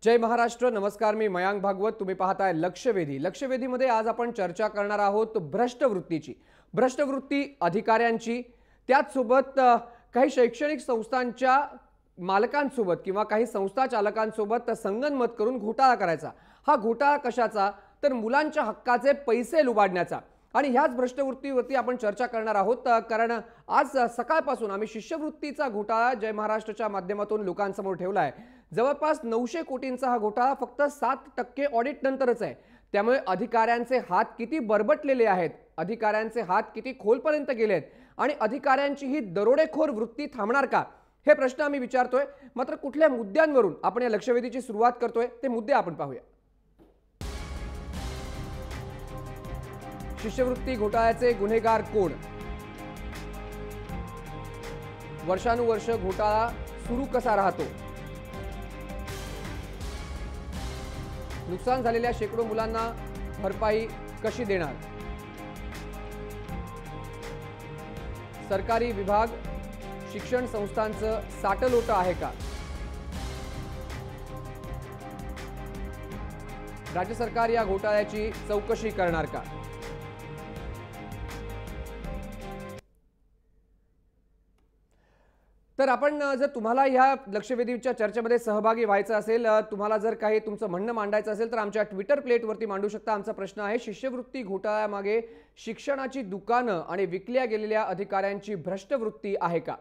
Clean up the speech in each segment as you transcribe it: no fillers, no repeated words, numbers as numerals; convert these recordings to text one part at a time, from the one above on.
जय महाराष्ट्र. नमस्कार, मी मयांक भागवत. तुम्ही पाहताय लक्षवेधी. लक्षवेधीमध्ये आज आपण चर्चा करणार आहोत भ्रष्टवृत्तीची. भ्रष्टवृत्ती अधिकाऱ्यांची, त्याचसोबत काही शैक्षणिक संस्थांच्या मालकांसोबत किंवा काही संस्था चालकांसोबत संगनमत करून घोटाळा करायचा. हा घोटाळा कशाचा? तर मुलांच्या हक्काचे पैसे लुबाडण्याचा. आणि ह्याच भ्रष्टवृत्तीवरती आपण चर्चा करणार आहोत, कारण आज सकाळपासून आम्ही शिष्यवृत्तीचा घोटाळा जय महाराष्ट्राच्या माध्यमातून लोकांसमोर ठेवला आहे. जवळपास 900 कोटींचा हा घोटाळा फक्त 7% ऑडिट नंतरच आहे. त्यामुळे अधिकाऱ्यांचे हात किती बरबटलेले आहेत, अधिकाऱ्यांचे हात किती खोलपर्यंत गेलेत आणि अधिकाऱ्यांची ही दरोडेखोर वृत्ती थांबणार का, हे प्रश्न आम्ही विचारतोय. मात्र कुठल्या मुद्द्यांवरून आपण या लक्षवेधीची सुरुवात करतोय ते मुद्दे आपण पाहूया. शिष्यवृत्ती घोटाळ्याचे गुन्हेगार कोण? वर्षानुवर्ष घोटाळा सुरू कसा राहतो? नुकसान झालेल्या शेकडो मुलांना भरपाई कशी देणार? सरकारी विभाग शिक्षण संस्थांचं साटलोटं आहे का? राज्य सरकार या घोटाळ्याची चौकशी करणार का? तर आपण जर तुम्हाला ह्या लक्षवेधीच्या चर्चेमध्ये सहभागी व्हायचं असेल, तुम्हाला जर काही तुमचं म्हणणं मांडायचं असेल तर आमच्या ट्विटर प्लेटवरती मांडू शकता. आमचा प्रश्न आहे, शिष्यवृत्ती घोटाळ्यामागे शिक्षणाची दुकानं आणि विकल्या गेलेल्या अधिकाऱ्यांची भ्रष्टवृत्ती आहे का?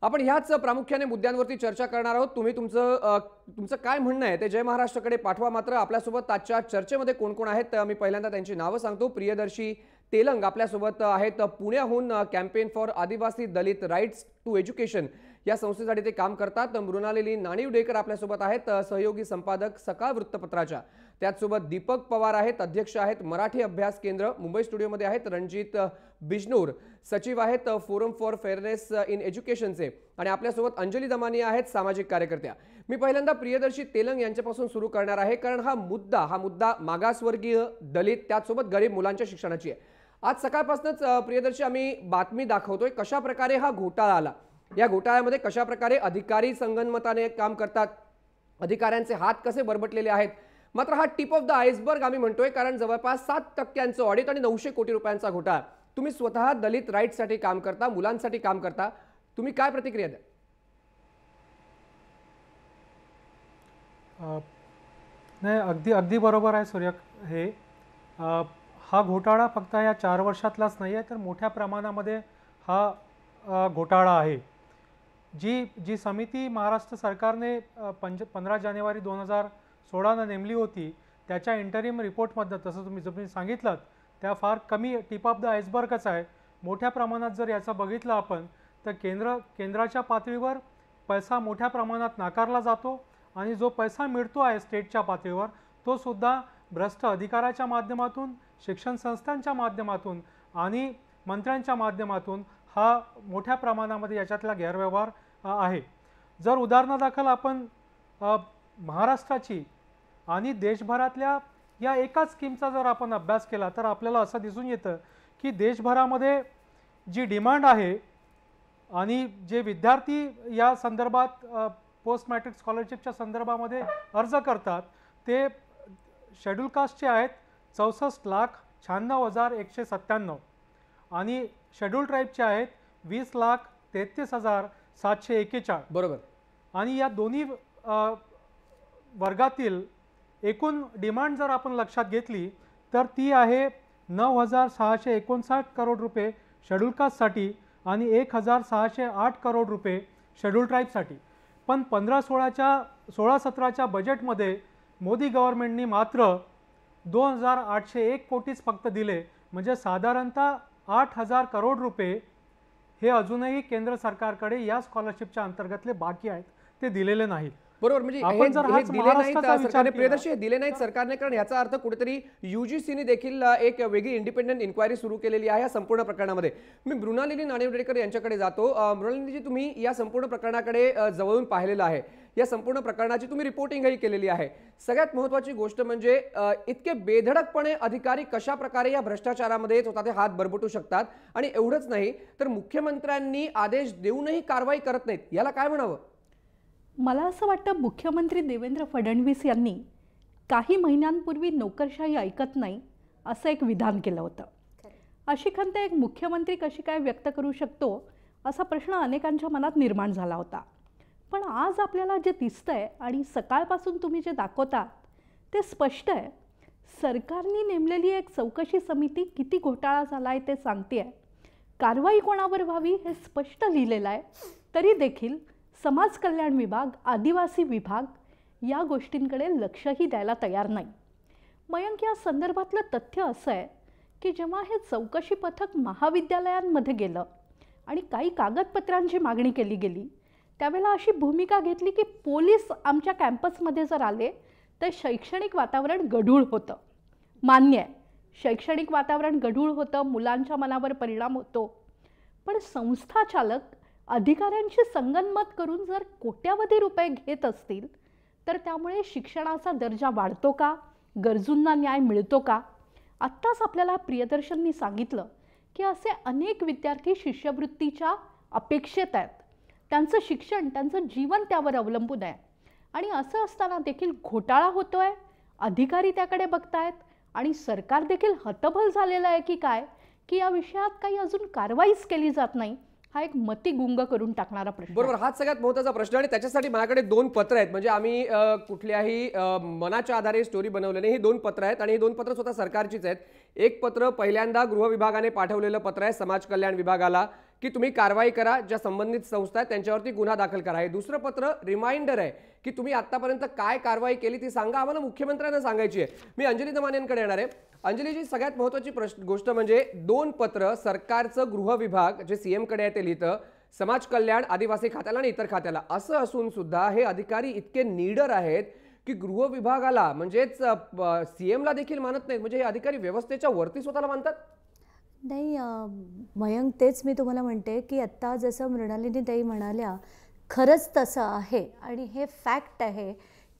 आपण ह्याच प्रामुख्याने मुद्द्यांवरती चर्चा करणार आहोत. तुम्ही तुमचं काय म्हणणं आहे ते जय महाराष्ट्राकडे पाठवा. मात्र आपल्यासोबत आजच्या चर्चेमध्ये कोण कोण आहेत मी पहिल्यांदा त्यांची नावं सांगतो. प्रियदर्शी तेलंग आपल्यासोबत आहेत. पुण्याहून कॅम्पेन फॉर आदिवासी दलित राईट्स टू एज्युकेशन या संस्थेसाठी ते काम करतात. मृणालिनी नाणिवडेकर आपल्यासोबत आहेत, सहयोगी संपादक सकाळ वृत्तपत्राच्या. त्याचसोबत दीपक पवार आहेत, अध्यक्ष आहेत मराठी अभ्यास केंद्र, मुंबई स्टुडिओमध्ये आहेत. रणजित बिजनोर सचिव आहेत फोरम फॉर फेअरनेस इन एज्युकेशनचे. आणि आपल्यासोबत अंजली दमानी आहेत, सामाजिक कार्यकर्त्या. मी पहिल्यांदा प्रियदर्शी तेलंग यांच्यापासून सुरू करणार आहे, कारण हा मुद्दा मागासवर्गीय, दलित, त्याचसोबत गरीब मुलांच्या शिक्षणाची आहे. आज सकाळपासूनच प्रियदर्शी आम्ही बातमी दाखवतोय कशा प्रकारे हा घोटाळा आला, या घोटाळ्यामध्ये कशा प्रकारे अधिकारी संगनमताने काम करतात, अधिकाऱ्यांचे हात कसे बरबटलेले आहेत. मात्र हा टिप ऑफ द आइसबर्ग आम्ही म्हणतोय, कारण जवळपास 7% ऑडिट आणि 900 कोटी रुपयांचा घोटाळा. तुम्ही स्वतः दलित राईट्ससाठी काम करता, मुलांसाठी काम करता, तुम्ही काय प्रतिक्रिया द्या? नाही, अगदी बरोबर आहे सूर्य. हा घोटाळा फक्त या 4 वर्षातलाच नाही आहे, तर मोठ्या प्रमाणामध्ये हा घोटाळा आहे. जी समिती महाराष्ट्र सरकारने 15 जानेवारी 2016 नेमली होती, त्याच्या इंटरिम रिपोर्टमधनं तसं तुम्ही सांगितलं त्या फार कमी टिप ऑफ द आइसबर्गच आहे. मोठ्या प्रमाणात जर याचं बघितलं आपण तर केंद्राच्या पातळीवर पैसा मोठ्या प्रमाणात नाकारला जातो आणि जो पैसा मिळतो आहे स्टेटच्या पातळीवर तो सुद्धा भ्रष्ट अधिकाऱ्याच्या माध्यमातून, शिक्षण संस्थांच्या माध्यमातून आणि मंत्र्यांच्या माध्यमातून हा मोठ्या प्रमाणामध्ये याच्यातला गैरव्यवहार आहे. जर उदाहरणादाखल आपण महाराष्ट्राची आणि देशभरातल्या या एकाच स्कीमचा जर आपण अभ्यास केला तर आपल्याला असं दिसून येतं की देशभरामध्ये जी डिमांड आहे आणि जे विद्यार्थी या संदर्भात पोस्ट मॅट्रिक स्कॉलरशिपच्या संदर्भामध्ये अर्ज करतात ते शेड्यूल कास्टचे आहेत 64,96,197 आणि शेड्यूल ट्राईबचे आहेत 20,33,741. बरोबर. आणि या दोन्ही वर्गातील एकूण डिमांड जर आपण लक्षात घेतली तर ती आहे 9,659 करोड रुपये शेड्यूल कास्टसाठी आणि 1,608 करोड रुपये शेड्यूल ट्राईबसाठी. पण 15-16-17च्या बजेटमध्ये मोदी गव्हर्नमेंटनी मात्र 2,801 कोटीच फक्त दिले. म्हणजे साधारणतः 8,000 करोड रुपये हे अजूनही केंद्र सरकारकडे या स्कॉलरशिपच्या अंतर्गतले बाकी आहेत, ते दिलेले नाहीत. बरोबर. म्हणजे आपण जर हे दिले नाहीत सरकारने, प्रियदर्शी दिले नाहीत सरकारने, कारण याचा अर्थ कुठेतरी UGCने देखील एक वेगळी इंडिपेंडेंट इन्क्वायरी सुरू केलेली आहे या संपूर्ण प्रकरणामध्ये. मी मृणालिनी नाणिवडेकर यांच्याकडे जातो. मृणालिनीजी, तुम्ही या संपूर्ण प्रकरणाकडे जवळून पाहिलेलं आहे. या संपूर्ण प्रकरणाची तुम्ही रिपोर्टिंगही केलेली आहे. सगळ्यात महत्त्वाची गोष्ट म्हणजे इतके बेधडकपणे अधिकारी कशा प्रकारे या भ्रष्टाचारामध्ये स्वतःचे हात बरबटू शकतात, आणि एवढंच नाही तर मुख्यमंत्र्यांनी आदेश देऊनही कारवाई करत नाहीत, याला काय म्हणावं? मला असं वाटतं मुख्यमंत्री देवेंद्र फडणवीस यांनी काही महिन्यांपूर्वी नोकरशाही ऐकत नाही असं एक विधान केलं होतं. अशी खंत एक मुख्यमंत्री कशी काय व्यक्त करू शकतो असा प्रश्न अनेकांच्या मनात निर्माण झाला होता. पण आज आपल्याला जे दिसतंय आणि सकाळपासून तुम्ही जे दाखवता ते स्पष्ट आहे. सरकारने नेमलेली एक चौकशी समिती किती घोटाळा झाला आहे ते सांगते आहे. कारवाई कोणावर व्हावी हे स्पष्ट लिहिलेलं आहे. तरी देखील समाज कल्याण विभाग, आदिवासी विभाग या गोष्टींकडे लक्षही द्यायला तयार नाही. मयंक, या संदर्भातलं तथ्य असं आहे की जेव्हा हे चौकशी पथक महाविद्यालयांमध्ये गेलं आणि काही कागदपत्रांची मागणी केली गेली त्यावेळेला अशी भूमिका घेतली की पोलीस आमच्या कॅम्पसमध्ये जर आले तर शैक्षणिक वातावरण गढूळ होतं. मान्य आहे, शैक्षणिक वातावरण गढूळ होतं, मुलांच्या मनावर परिणाम होतो. पण संस्था चालक अधिकाऱ्यांशी संगनमत करून जर कोट्यावधी रुपये घेत असतील तर त्यामुळे शिक्षणाचा दर्जा वाढतो का? गरजूंना न्याय मिळतो का? आत्ताच आपल्याला प्रियदर्शननी सांगितलं की असे अनेक विद्यार्थी शिष्यवृत्तीच्या अपेक्षेत आहेत. त्यांचं शिक्षण, त्यांचं जीवन त्यावर अवलंबून आहे. आणि असं असताना देखील घोटाळा होतोय, अधिकारी त्याकडे बघतायत आणि सरकार देखील हतबल झालेलं आहे की काय, की या विषयात काही अजून कारवाईच केली जात नाही. हा एक मतिगुंग करून टाकणारा प्रश्न. बरोबर, हाच सगळ्यात महत्त्वाचा प्रश्न. आणि त्याच्यासाठी माझ्याकडे 2 पत्र आहेत. म्हणजे आम्ही कुठल्याही मनाच्या आधारे स्टोरी बनवले नाही. ही 2 पत्र आहेत आणि ही 2 पत्र स्वतः सरकारचीच आहेत. एक पत्र पहिल्यांदा गृह विभागाने पाठवलेलं पत्र आहे समाज कल्याण विभागाला की तुम्ही कारवाई करा, ज्या संबंधित संस्था आहेत त्यांच्यावरती गुन्हा दाखल करा. हे दुसरं पत्र रिमाइंडर आहे की तुम्ही आतापर्यंत काय कारवाई केली ती सांगा, आम्हाला मुख्यमंत्र्यांना सांगायची आहे. मी अंजली दमानियांकडे येणार आहे. अंजलीजी, सगळ्यात महत्त्वाची गोष्ट म्हणजे 2 पत्र सरकारचं गृह विभाग जे सीएम कडे आहे ते लिहितं समाज कल्याण, आदिवासी खात्याला आणि इतर खात्याला. असं असून सुद्धा हे अधिकारी इतके नीडर आहेत की गृह विभागाला म्हणजेच सीएमला देखील मानत नाहीत. म्हणजे हे अधिकारी व्यवस्थेच्या वरती स्वतःला मानतात. नाही मयंक, तेच मी तुम्हाला म्हणते की आत्ता जसं मृणालिनी ताई म्हणाल्या खरंच तसं आहे. आणि हे फॅक्ट आहे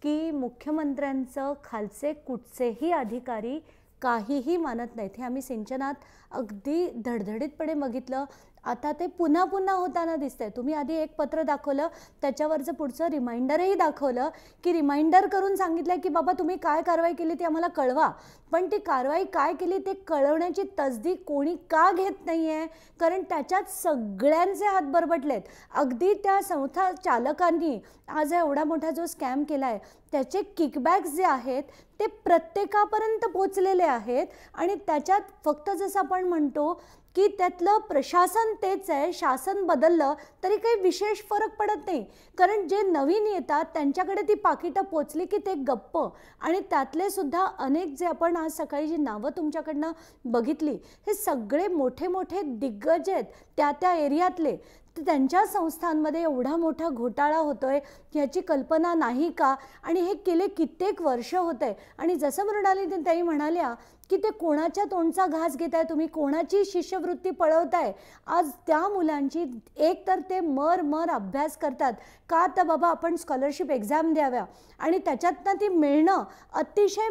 की मुख्यमंत्र्यांचं खालचे कुठचेही अधिकारी काहीही मानत नाहीत. हे आम्ही सिंचनात अगदी धडधडीतपणे बघितलं. आता ते पुन्हा पुन्हा होताना दिसतंय. तुम्ही आधी एक पत्र दाखवलं, त्याच्यावरचं पुढचं रिमाइंडरही दाखवलं की रिमाइंडर करून सांगितलं की बाबा तुम्ही काय कारवाई केली ती आम्हाला कळवा. पण ती कारवाई काय केली ते कळवण्याची तसदी कोणी का घेत नाही आहे? कारण त्याच्यात सगळ्यांचे हात बरबटलेत. अगदी त्या संस्था चालकांनी आज एवढा मोठा जो स्कॅम केला आहे त्याचे किकबॅक्स जे आहेत ते प्रत्येकापर्यंत पोचलेले आहेत. आणि त्याच्यात फक्त जसं आपण म्हणतो की त्यातलं प्रशासन तेच आहे, शासन बदललं तरी काही विशेष फरक पडत नाही. कारण जे नवीन येतात त्यांच्याकडे ती पाकिटं पोचली की ते गप्प. आणि त्यातले सुद्धा अनेक जे आपण आज सकाळी जी नावं तुमच्याकडनं बघितली हे सगळे मोठे मोठे दिग्गज आहेत त्या एरियातले. तर त्यांच्या संस्थांमध्ये एवढा मोठा घोटाळा होतोय ह्याची कल्पना नाही का? आणि हे गेले कित्येक वर्ष होत आहे. आणि जसं मृणालिनी ताई म्हणाल्या की ते कोणाच्या तोंडचा घास घेताय तुम्ही, कोणाची शिष्यवृत्ती पळवताय. आज त्या मुलांची एक तर ते मर अभ्यास करतात का तर बाबा आपण स्कॉलरशिप एक्झाम द्याव्या आणि त्याच्यातनं ती मिळणं अतिशय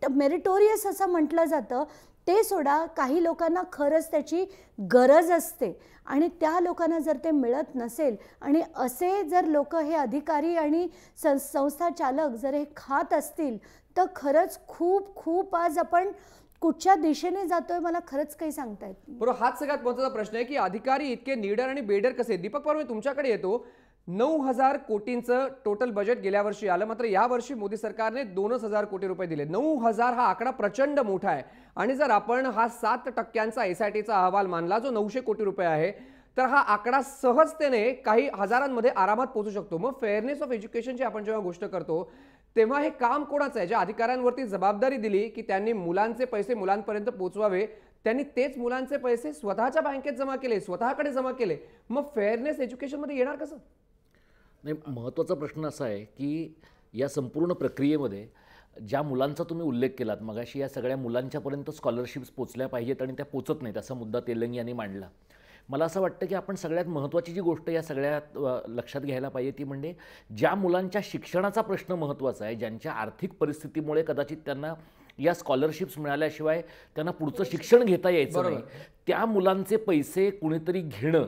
मेरिटोरियस असं म्हटलं जातं. ते सोडा, काही लोकांना खरंच त्याची गरज असते आणि त्या लोकांना जर ते मिळत नसेल आणि असे जर लोक हे अधिकारी आणि संस्था चालक जर हे खात असतील तर खरंच खूप खूप आज आपण कुठच्या दिशेने जातोय मला खरंच काही सांगता येत नाही. बरोबर, हाच सगळ्यात महत्त्वाचा प्रश्न आहे की अधिकारी इतके नीडर आणि बेडर कसे. दीपक पवार, मी तुमच्याकडे येतो. 9,000 कोटींचं टोटल बजेट गेल्या वर्षी आलं, मात्र यावर्षी मोदी सरकारने 2,000 कोटी रुपये दिले. 9,000 हा आकडा प्रचंड मोठा आहे. आणि जर आपण हा 7% SITचा अहवाल मानला जो 900 कोटी रुपये आहे तर हा आकडा सहजतेने काही हजारांमध्ये आरामात पोहोचू शकतो. मग फेअरनेस ऑफ एज्युकेशनची आपण जेव्हा गोष्ट करतो तेव्हा हे काम कोणाचं आहे? ज्या अधिकाऱ्यांवरती जबाबदारी दिली की त्यांनी मुलांचे पैसे मुलांपर्यंत पोहोचवावे, त्यांनी तेच मुलांचे पैसे स्वतःच्या बँकेत जमा केले, स्वतःकडे जमा केले. मग फेअरनेस एज्युकेशनमध्ये येणार कसं? नाही, महत्त्वाचा प्रश्न असा आहे की या संपूर्ण प्रक्रियेमध्ये ज्या मुलांचा तुम्ही उल्लेख केलात मगाशी, या सगळ्या मुलांच्यापर्यंत स्कॉलरशिप्स पोचल्या पाहिजेत आणि त्या पोचत नाहीत असा मुद्दा तेलंग यांनी मांडला. मला असं वाटतं की आपण सगळ्यात महत्त्वाची जी गोष्ट या सगळ्यात लक्षात घ्यायला पाहिजे ती म्हणजे ज्या मुलांच्या शिक्षणाचा प्रश्न महत्त्वाचा आहे, ज्यांच्या आर्थिक परिस्थितीमुळे कदाचित त्यांना या स्कॉलरशिप्स मिळाल्याशिवाय त्यांना पुढचं शिक्षण घेता यायचं नाही, त्या मुलांचे पैसे कुणीतरी घेणं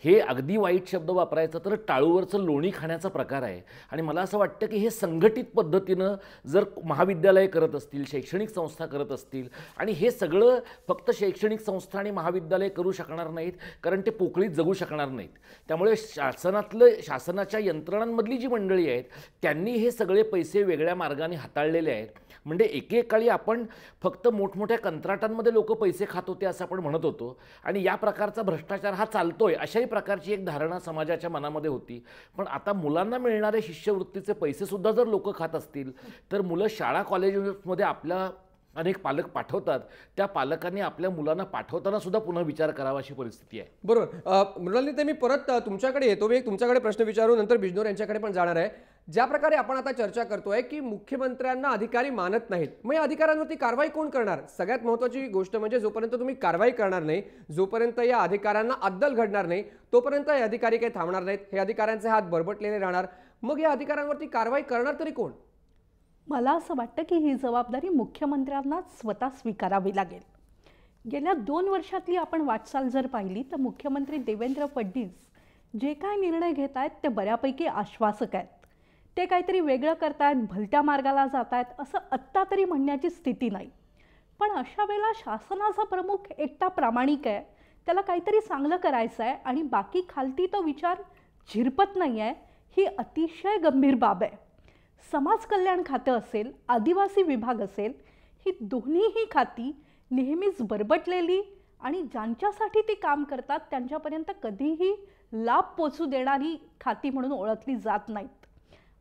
हे अगदी वाईट शब्द वापरायचं तर टाळूवरचं लोणी खाण्याचा प्रकार आहे. आणि मला असं वाटतं की हे संघटित पद्धतीनं जर महाविद्यालय करत असतील, शैक्षणिक संस्था करत असतील, आणि हे सगळं फक्त शैक्षणिक संस्था आणि महाविद्यालय करू शकणार नाहीत, कारण ते पोकळीत जगू शकणार नाहीत. त्यामुळे शासनाच्या यंत्रणांमधली जी मंडळी आहेत त्यांनी हे सगळे पैसे वेगळ्या मार्गाने हाताळलेले आहेत. म्हणजे एकेकाळी आपण फक्त मोठमोठ्या कंत्राटांमध्ये लोक पैसे खात होते असं आपण म्हणत होतो, आणि या प्रकारचा भ्रष्टाचार हा चालतोय अशाही प्रकारची एक धारणा समाजाच्या मनामध्ये होती. पण आता मुलांना मिळणारे शिष्यवृत्तीचे पैसे सुद्धा जर लोक खात असतील तर मुलं शाळा कॉलेजमध्ये आपल्या अनेक पालक पाठवतात, त्या पालकांनी आपल्या मुलांना पाठवताना सुद्धा पुन्हा विचार करावा अशी परिस्थिती आहे. बरोबर. मृणाली, ते मी परत तुमच्याकडे येतो. मी एक तुमच्याकडे प्रश्न विचारू, नंतर बिजनोर यांच्याकडे पण जाणार आहे. ज्या प्रकारे आपण आता चर्चा करतोय की मुख्यमंत्र्यांना अधिकारी मानत नाहीत, मग या अधिकाऱ्यांवरती कारवाई कोण करणार? सगळ्यात महत्त्वाची गोष्ट म्हणजे जोपर्यंत तुम्ही कारवाई करणार नाही, जोपर्यंत या अधिकाऱ्यांना अद्दल घडणार नाही, तोपर्यंत हे अधिकारी काही थांबणार नाहीत. हे अधिकाऱ्यांचे हात बरबटलेले राहणार. मग या अधिकाऱ्यांवरती कारवाई करणार तरी कोण? मला असं वाटतं की ही जबाबदारी मुख्यमंत्र्यांनाच स्वतः स्वीकारावी लागेल. गेल्या 2 वर्षातली आपण वाटचाल जर पाहिली तर मुख्यमंत्री देवेंद्र फडणवीस जे काय निर्णय घेत आहेत ते बऱ्यापैकी आश्वासक आहेत. ते काहीतरी वेगळं करतायत, भलत्या मार्गाला जात आहेत असं आत्ता तरी म्हणण्याची स्थिती नाही. पण अशा वेळेला शासनाचा प्रमुख एकटा प्रामाणिक आहे, त्याला काहीतरी चांगलं करायचं आहे आणि बाकी खालती तो विचार झिरपत नाही आहे, ही अतिशय गंभीर बाब आहे. समाज कल्याण खातं असेल, आदिवासी विभाग असेल, ही दोन्हीही खाती नेहमीच बरबटलेली आणि ज्यांच्यासाठी ती काम करतात त्यांच्यापर्यंत कधीही लाभ पोचू देणारी खाती म्हणून ओळखली जात नाहीत.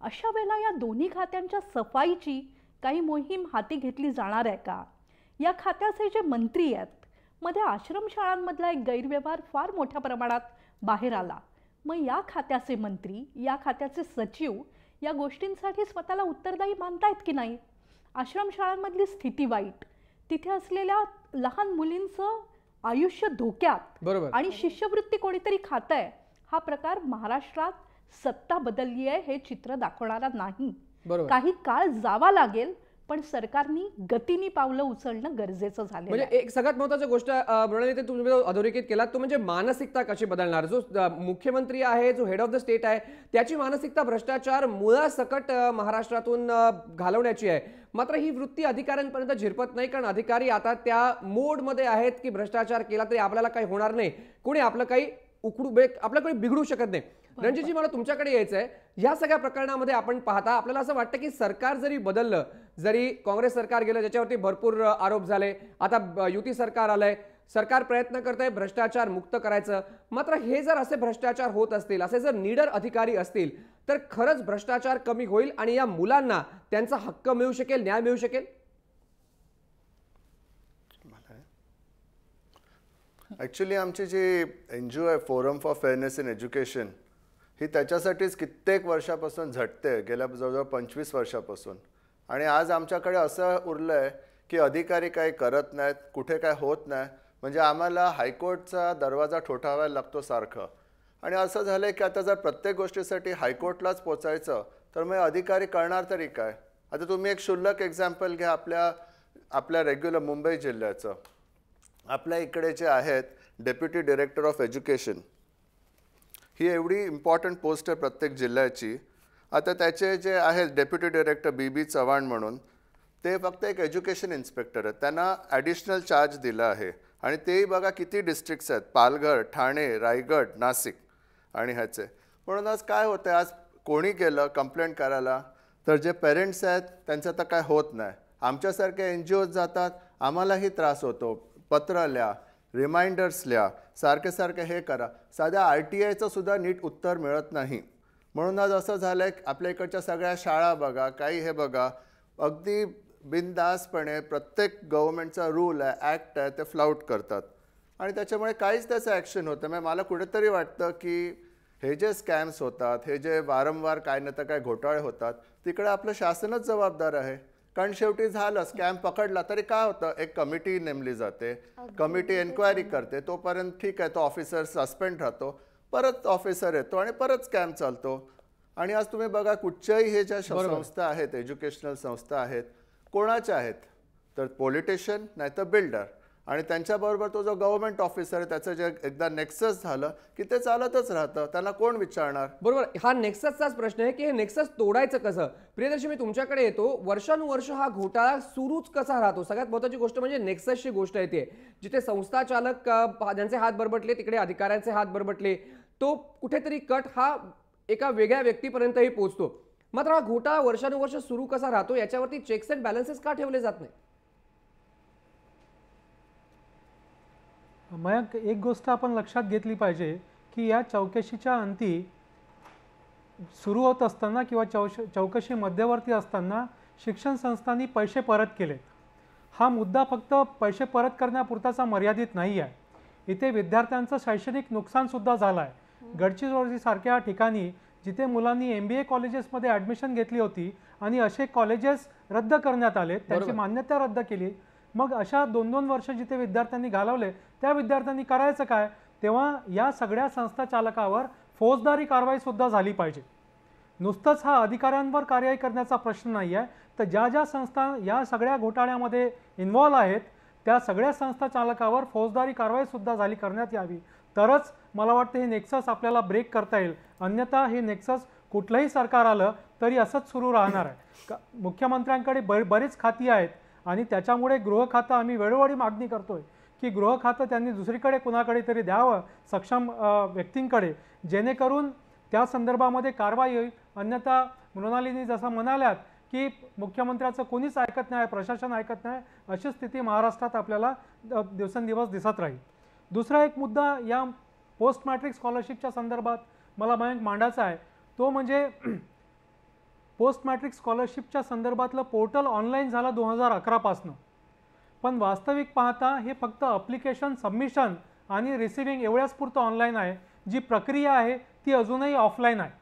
अशा वेळेला या दोन्ही खात्यांच्या सफाईची काही मोहीम हाती घेतली जाणार आहे का? या खात्याचे जे मंत्री आहेत, मध्ये आश्रमशाळांमधला एक गैरव्यवहार फार मोठ्या प्रमाणात बाहेर आला. मग या खात्याचे मंत्री, या खात्याचे सचिव या गोष्टींसाठी स्वतःला उत्तरदायी मानतायत की नाही? आश्रमशाळांमधली स्थिती वाईट, तिथे असलेल्या लहान मुलींचं आयुष्य धोक्यात, बरोबर, आणि शिष्यवृत्ती कोणीतरी खातंय, हा प्रकार महाराष्ट्रात सत्ता बदलली आहे हे चित्र दाखवणारा नाही. बरोबर. काही काळ जावा लागेल, पण सरकारनी गतीने पावलं उचलणं गरजेचं झालं. म्हणजे एक सगळ्यात महत्त्वाची गोष्ट मृणाली, ते तुम्ही अधोरेखित केलात, तो म्हणजे मानसिकता कशी बदलणार. जो मुख्यमंत्री आहे, जो हेड ऑफ द स्टेट आहे, त्याची मानसिकता भ्रष्टाचार मुळासकट महाराष्ट्रातून घालवण्याची आहे. मात्र ही वृत्ती अधिकाऱ्यांपर्यंत झिरपत नाही, कारण अधिकारी आता त्या मोडमध्ये आहेत की भ्रष्टाचार केला तरी आपल्याला काही होणार नाही, कोणी आपलं काही आपलं काही बिघडू शकत नाही. रणजितजी, मला तुमच्याकडे यायचं आहे. या सगळ्या प्रकरणामध्ये आपण पाहता आपल्याला असं वाटतं की सरकार जरी बदललं, जरी काँग्रेस सरकार गेलं ज्याच्यावरती भरपूर आरोप झाले, आता युती सरकार आलंय, सरकार प्रयत्न करतंय भ्रष्टाचार मुक्त करायचं, मात्र हे जर असे भ्रष्टाचार होत असतील, असे जर निडर अधिकारी असतील, तर खरंच भ्रष्टाचार कमी होईल आणि या मुलांना त्यांचा हक्क मिळू शकेल, न्याय मिळू शकेल? ॲक्च्युली आमची जी NGO आहे, forum for fairness in education, ही त्याच्यासाठीच कित्येक वर्षापासून झटते, गेल्या जवळजवळ 25 वर्षापासून. आणि आज आमच्याकडे असं उरलं आहे की अधिकारी काही करत नाहीत, कुठे काय होत नाही, म्हणजे आम्हाला हायकोर्टचा दरवाजा ठोठावायला लागतो सारखं. आणि असं झालं आहे की आता जर प्रत्येक गोष्टीसाठी हायकोर्टलाच पोचायचं तर मग अधिकारी करणार तरी काय? आता तुम्ही एक क्षुल्लक एक्झाम्पल घ्या आपल्या रेग्युलर मुंबई जिल्ह्याचं. आपल्या इकडे जे आहेत डेप्युटी डायरेक्टर ऑफ एज्युकेशन, ही एवढी इम्पॉर्टंट पोस्ट आहे प्रत्येक जिल्ह्याची. आता त्याचे जे आहेत डेप्युटी डायरेक्टर BB चव्हाण म्हणून, ते फक्त एक एज्युकेशन इन्स्पेक्टर आहेत, त्यांना ॲडिशनल चार्ज दिला आहे. आणि तेही बघा किती डिस्ट्रिक्ट्स आहेत, पालघर, ठाणे, रायगड, नाशिक आणि ह्याचे. म्हणून आज काय होतं आहे, आज कोणी गेलं कंप्लेंट करायला तर जे पेरेंट्स आहेत त्यांचं तर काय होत नाही. आमच्यासारखे NGOज जातात, आम्हालाही त्रास होतो, पत्र लिहा, रिमाइंडर्स लिहा, सारखे हे करा, साध्या RTIचं सुद्धा नीट उत्तर मिळत नाही. म्हणून आज असं झालं आहे आपल्या इकडच्या सगळ्या शाळा बघा, काही हे बघा, अगदी बिनधास्तपणे प्रत्येक गव्हर्नमेंटचा रूल आहे, ॲक्ट आहे, ते फ्लाउट करतात आणि त्याच्यामुळे काहीच त्याचं ॲक्शन होतं. म्हणजे मला कुठेतरी वाटतं की हे जे स्कॅम्स होतात, हे जे वारंवार काय ना तर काय घोटाळे होतात, तिकडे आपलं शासनच जबाबदार आहे. कारण शेवटी झालं स्कॅम पकडला तरी काय होतं, एक कमिटी नेमली जाते, कमिटी एन्क्वायरी करते, तोपर्यंत ठीक आहे, तो ऑफिसर सस्पेंड राहतो, परत ऑफिसर येतो आणि परत स्कॅम चालतो. आणि आज तुम्ही बघा कुठच्याही हे ज्या संस्था आहेत, एज्युकेशनल संस्था आहेत, कोणाच्या आहेत, तर पॉलिटिशियन नाही तर बिल्डर, आणि त्यांच्याबरोबर तो जो गव्हर्नमेंट ऑफिसर आहे त्याचं जे एकदा नेक्सस झालं की ते चालतच राहतं, त्यांना कोण विचारणार. बरोबर, हा नेक्ससचाच प्रश्न आहे की हे नेक्सस तोडायचं कसं. प्रियदर्शी, मी तुमच्याकडे येतो. वर्षानुवर्ष हा घोटाळा सुरूच कसा राहतो? सगळ्यात महत्त्वाची गोष्ट म्हणजे नेक्ससची गोष्ट येते, जिथे संस्था चालक ज्यांचे हात बरबटले तिकडे अधिकाऱ्यांचे हात बरबटले, तो कुठेतरी कट हा एका वेगळ्या व्यक्तीपर्यंतही पोहोचतो. मात्र हा घोटाळा वर्षानुवर्ष सुरू कसा राहतो याच्यावरती चेक्स अँड बॅलन्सेस का ठेवले जात नाही? मयंक, एक गोष्ट आपण लक्षात घेतली पाहिजे की या चौकशीच्या अंती सुरू होत असताना किंवा चौकशी मध्यवर्ती असताना शिक्षण संस्थांनी पैसे परत केलेत. हा मुद्दा फक्त पैसे परत करण्यापुरताचा मर्यादित नाही आहे. इथे विद्यार्थ्यांचं शैक्षणिक नुकसानसुद्धा झालं आहे. गडचिरोलीसारख्या ठिकाणी जिथे मुलांनी MBA कॉलेजेसमध्ये ॲडमिशन घेतली होती आणि असे कॉलेजेस रद्द करण्यात आले, त्यांची मान्यता रद्द केली. मग अशा 2-2 वर्ष जिथे विद्यार्थ्यांनी घालवले त्या विद्यार्थ्यांनी करायचं काय? तेव्हा या सगळ्या संस्था चालकावर फौजदारी कारवाईसुद्धा झाली पाहिजे. नुसतंच हा अधिकाऱ्यांवर कारवाई करण्याचा प्रश्न नाही आहे, तर ज्या ज्या संस्था या सगळ्या घोटाळ्यामध्ये इन्व्हॉल्व आहेत त्या सगळ्या संस्था चालकावर फौजदारी कारवाईसुद्धा झाली करण्यात यावी, तरच मला वाटतं हे नेक्सस आपल्याला ब्रेक करता येईल. अन्यथा हे नेक्सस कुठलंही सरकार आलं तरी असंच सुरू राहणार आहे. मुख्यमंत्र्यांकडे बरीच खाती आहेत आणि त्याच्यामुळे गृह खातं आम्ही वेळोवेळी मागणी करतोय की गृह खातं त्यांनी दुसरीकडे कुणाकडे तरी द्यावं, सक्षम व्यक्तींकडे, जेणेकरून त्या संदर्भामध्ये कारवाई होईल. अन्यथा मृणालिनी जसं म्हणाल्यात की मुख्यमंत्र्याचं कोणीच ऐकत नाही, प्रशासन ऐकत नाही, अशी स्थिती महाराष्ट्रात आपल्याला दिवसेंदिवस दिसत राहील. दुसरा एक मुद्दा या पोस्ट मॅट्रिक स्कॉलरशिपच्या संदर्भात मला मयंक मांडायचा आहे, तो म्हणजे पोस्ट मॅट्रिक स्कॉलरशिपच्या संदर्भातलं पोर्टल ऑनलाईन झालं 2011 पासनं, पण वास्तविक पाहता हे फक्त अप्लिकेशन सबमिशन आणि रिसिव्हिंग एवढ्याच पुरतं ऑनलाईन आहे. जी प्रक्रिया आहे ती अजूनही ऑफलाईन आहे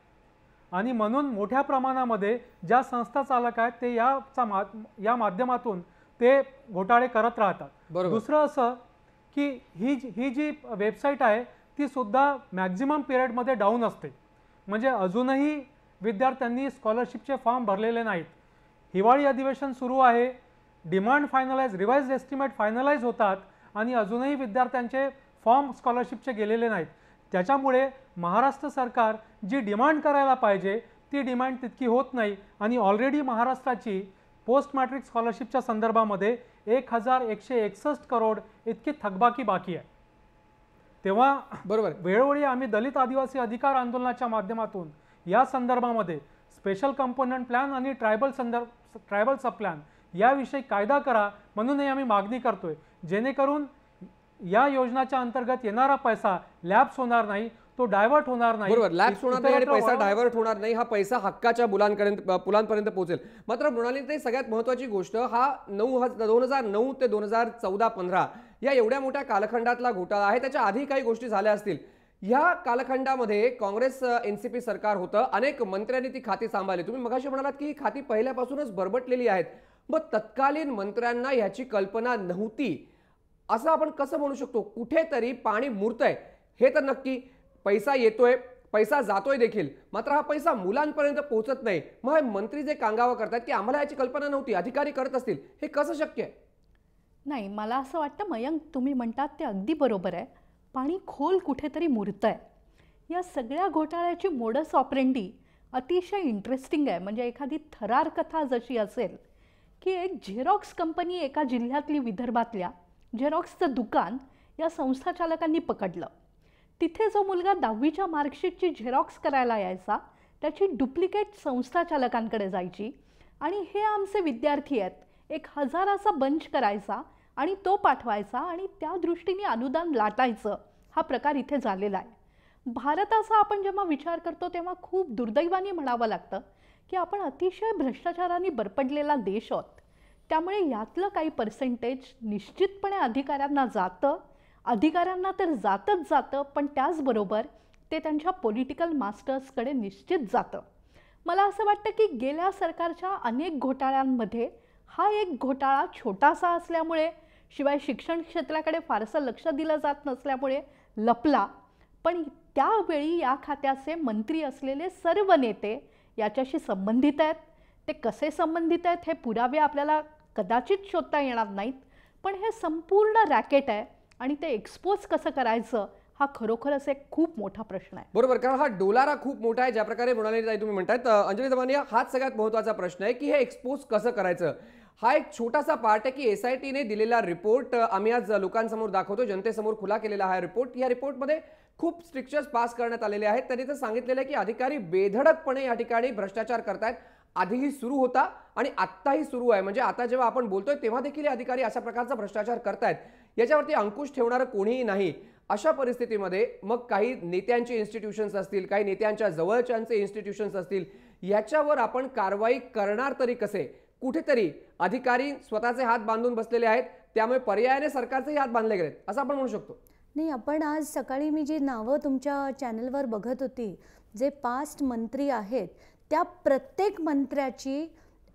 आणि म्हणून मोठ्या प्रमाणामध्ये ज्या संस्था चालक आहेत ते या माध्यमातून ते घोटाळे करत राहतात. दुसरं असं की ही जी वेबसाईट आहे ती सुद्धा मॅक्झिमम पिरियडमध्ये डाऊन असते, म्हणजे अजूनही विद्यार्थ्यांनी स्कॉलरशिपचे फॉर्म भरलेले नाहीत. हिवाळी अधिवेशन सुरू आहे, demand finalise, revise estimate finalise होतात आणि अजूनही विद्यार्थ्यांचे फॉर्म स्कॉलरशिपचे गेलेले नाहीत. त्याच्यामुळे महाराष्ट्र सरकार जी डिमांड करायला पाहिजे ती डिमांड तितकी होत नाही आणि ऑलरेडी महाराष्ट्राची पोस्ट मॅट्रिक स्कॉलरशिपच्या संदर्भामध्ये 1161 करोड इतकी थकबाकी बाकी आहे. तेव्हा बरोबर, वेळोवेळी आम्ही दलित आदिवासी अधिकार आंदोलनाच्या माध्यमातून या संदर्भामध्ये स्पेशल कंपोनंट प्लॅन आणि ट्रायबल सब प्लॅन याविषयी कायदा करा म्हणूनही आम्ही मागणी करतोय, जेणेकरून या योजनाच्या अंतर्गत येणारा पैसा लॅप्स होणार नाही, तो डायव्हर्ट होणार नाही. बरोबर, लॅप्स होणार नाही आणि पैसा डायव्हर्ट होणार नाही, हा पैसा हक्काच्या मुलांपर्यंत पोहोचेल. मात्र मृणालिनी, सगळ्यात महत्त्वाची गोष्ट, हा 2009 ते 2014-15 या एवढ्या मोठ्या कालखंडातला घोटाळा आहे. त्याच्या आधी काही गोष्टी झाल्या असतील. या कालखंडामध्ये काँग्रेस NCP सरकार होतं, अनेक मंत्र्यांनी ती खाती सांभाळली. तुम्ही मगाशी म्हणालात की ही खाती पहिल्यापासूनच बरबटलेली आहेत. मग तत्कालीन मंत्र्यांना ह्याची कल्पना नव्हती असं आपण कसं म्हणू शकतो? कुठेतरी पाणी मुरतंय हे तर नक्की, पैसा येतोय, पैसा जातोय देखील, मात्र हा पैसा मुलांपर्यंत पोहोचत नाही. मग हे मंत्री जे कांगावा करतात की आम्हाला याची कल्पना नव्हती, अधिकारी करत असतील, हे कसं शक्य आहे? नाही, मला असं वाटतं मयंक, तुम्ही म्हणतात ते अगदी बरोबर आहे. पाणी खोल कुठेतरी मुरतंय. या सगळ्या घोटाळ्याची मोडस ऑपरेंडी अतिशय इंटरेस्टिंग आहे. म्हणजे एखादी थरार कथा जशी असेल की एक झेरॉक्स कंपनी एका जिल्ह्यातली, विदर्भातल्या झेरॉक्सचं दुकान या संस्था चालकांनी पकडलं. तिथे जो मुलगा 10वीच्या मार्कशीटची झेरॉक्स करायला यायचा त्याची डुप्लिकेट संस्था चालकांकडे जायची आणि हे आमचे विद्यार्थी आहेत, 1000चा बंच करायचा आणि तो पाठवायचा आणि त्या दृष्टीने अनुदान लाटायचं. हा प्रकार इथे झालेला आहे. भारताचा आपण जेव्हा विचार करतो तेव्हा खूप दुर्दैवाने म्हणावं लागतं की आपण अतिशय भ्रष्टाचाराने बरपडलेला देश आहोत. त्यामुळे यातलं काही पर्सेंटेज निश्चितपणे अधिकाऱ्यांना जातं, अधिकाऱ्यांना तर जातं, पण त्याचबरोबर ते त्यांच्या पॉलिटिकल मास्टर्सकडे निश्चित जातं. मला असं वाटतं की गेल्या सरकारच्या अनेक घोटाळ्यांमध्ये हा एक घोटाळा छोटासा असल्यामुळे, शिवाय शिक्षण क्षेत्राकडे फारसं लक्ष दिलं जात नसल्यामुळे लपला. पण त्यावेळी या खात्याचे मंत्री असलेले सर्व नेते याच्याशी संबंधित आहेत. ते कसे संबंधित आहेत हे पुरावे आपल्याला कदाचित शोधता येणार नाहीत, पण हे संपूर्ण रॅकेट आहे आणि ते एक्सपोज कसं करायचं हा खरोखरच एक खूप मोठा प्रश्न आहे. बरोबर, कारण हा डोलारा खूप मोठा आहे. ज्या प्रकारे मृणाली ताई तुम्ही म्हणतायत, अंजली दमानिया, हाच सगळ्यात महत्त्वाचा प्रश्न आहे की हे एक्सपोज कसं करायचं. हा एक छोटासा पार्ट आहे की SITने दिलेला रिपोर्ट आम्ही आज लोकांसमोर दाखवतो, जनतेसमोर खुला केलेला हा रिपोर्ट. या रिपोर्टमध्ये खूप स्ट्रिक्चर्स पास करण्यात आलेले आहेत. त्यांनी तर सांगितलेलं आहे की अधिकारी बेधडकपणे या ठिकाणी भ्रष्टाचार करतायत. आधीही सुरू होता आणि आत्ताही सुरू आहे. म्हणजे आता जेव्हा आपण बोलतोय तेव्हा देखील हे अधिकारी अशा प्रकारचा भ्रष्टाचार करतायत, याच्यावरती अंकुश ठेवणारं कोणीही नाही. अशा परिस्थितीमध्ये मग काही नेत्यांचे इन्स्टिट्यूशन्स असतील, काही नेत्यांच्या जवळच्यांचे इन्स्टिट्यूशन्स असतील, याच्यावर आपण कारवाई करणार तरी कसे. कुठेतरी अधिकारी स्वतःचे हात बांधून बसलेले आहेत, त्यामुळे पर्यायाने सरकारचे हात बांधले गेलेत असं आपण म्हणू शकतो. नाही, आपण आज सकाळी मी जी नावं तुमच्या चॅनलवर बघत होती, जे पास्ट मंत्री आहेत, त्या प्रत्येक मंत्र्याची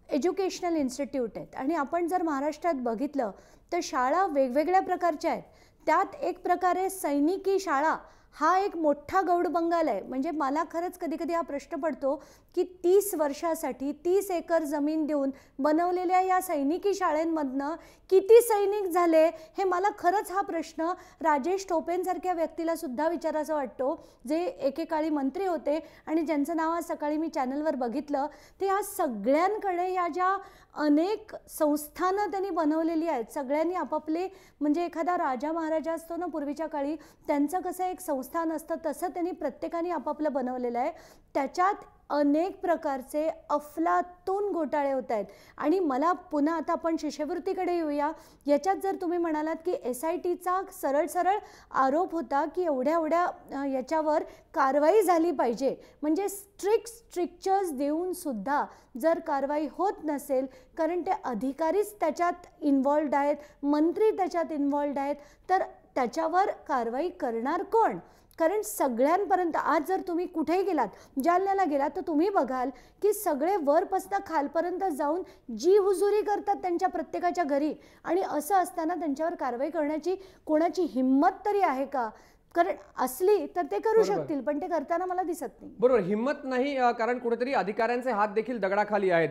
एज्युकेशनल इन्स्टिट्यूट आहेत. आणि आपण जर महाराष्ट्रात बघितलं तर शाळा वेगवेगळ्या प्रकारच्या आहेत. त्यात एक प्रकारे सैनिकी शाळा हा एक मोठा गौडबंगाल आहे. म्हणजे मला खरंच कधी कधी हा प्रश्न पडतो की 30 वर्षासाठी 30 एकर जमीन देऊन बनवलेल्या या सैनिकी शाळेंमधनं किती सैनिक झाले, हे मला खरंच हा प्रश्न राजेश टोपेंसारख्या व्यक्तीला सुद्धा विचारायचा वाटतो, जे एकेकाळी मंत्री होते आणि ज्यांचं नाव आज सकाळी मी चॅनलवर बघितलं. ते या सगळ्यांकडे या ज्या अनेक संस्थानं त्यांनी बनवलेली आहेत, सगळ्यांनी आपापले, म्हणजे एखादा राजा महाराजा असतो ना पूर्वीच्या काळी, त्यांचं कसं एक संस्थान असतं तसं त्यांनी प्रत्येकाने आपापलं बनवलेलं आहे. त्याच्यात अनेक प्रकारचे अफलातून घोटाळे होत आहेत. आणि मला पुन्हा आता आपण शिष्यवृत्तीकडे येऊया. याच्यात जर तुम्ही म्हणालात की SITचा सरळ आरोप होता की एवढ्या याच्यावर कारवाई झाली पाहिजे, म्हणजे स्ट्रिक्चर्स देऊन सुद्धा जर कारवाई होत नसेल, कारण ते अधिकारीच त्याच्यात इन्व्हॉल्ड आहेत, मंत्री त्याच्यात इन्व्हॉल्ड आहेत, तर त्याच्यावर कारवाई करणार कोण. कारण सगळ्यांपर्यंत आज जर तुम्ही कुठेही गेलात, जालन्याला गेलात, तर तुम्ही बघाल की सगळे वरपासून खालपर्यंत जाऊन जी हुजुरी करतात त्यांच्या प्रत्येकाच्या घरी. आणि असं असताना त्यांच्यावर कारवाई करण्याची कोणाची हिंमत तरी आहे का. कारण असली तर ते करू शकतील, पण ते करताना मला दिसत नाही. बरोबर, हिंमत नाही, कारण कुठेतरी अधिकाऱ्यांचे हात देखील दगडाखाली आहेत.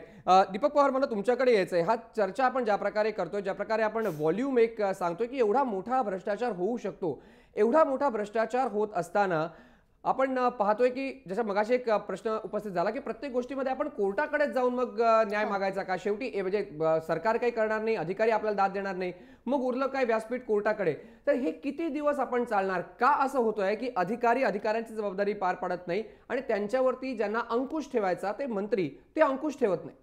दीपक पवार, मला तुमच्याकडे यायचंय. हा चर्चा आपण ज्या प्रकारे करतोय, ज्या प्रकारे आपण व्हॉल्यूम एक सांगतोय की एवढा मोठा भ्रष्टाचार होऊ शकतो, एवढा मोठा भ्रष्टाचार होत असताना आपण पाहतोय की जसं मगाशी एक प्रश्न उपस्थित झाला की प्रत्येक गोष्टीमध्ये आपण कोर्टाकडे जाऊन मग न्याय मागायचा का. शेवटी म्हणजे सरकार काही करणार नाही, अधिकारी आपल्याला दाद देणार नाही, मग उरलं काय व्यासपीठ कोर्टाकडे. तर हे किती दिवस आपण चालणार. का असं होतंय की अधिकाऱ्यांची जबाबदारी पार पाडत नाही आणि त्यांच्यावरती ज्यांना अंकुश ठेवायचा ते मंत्री ते अंकुश ठेवत नाही.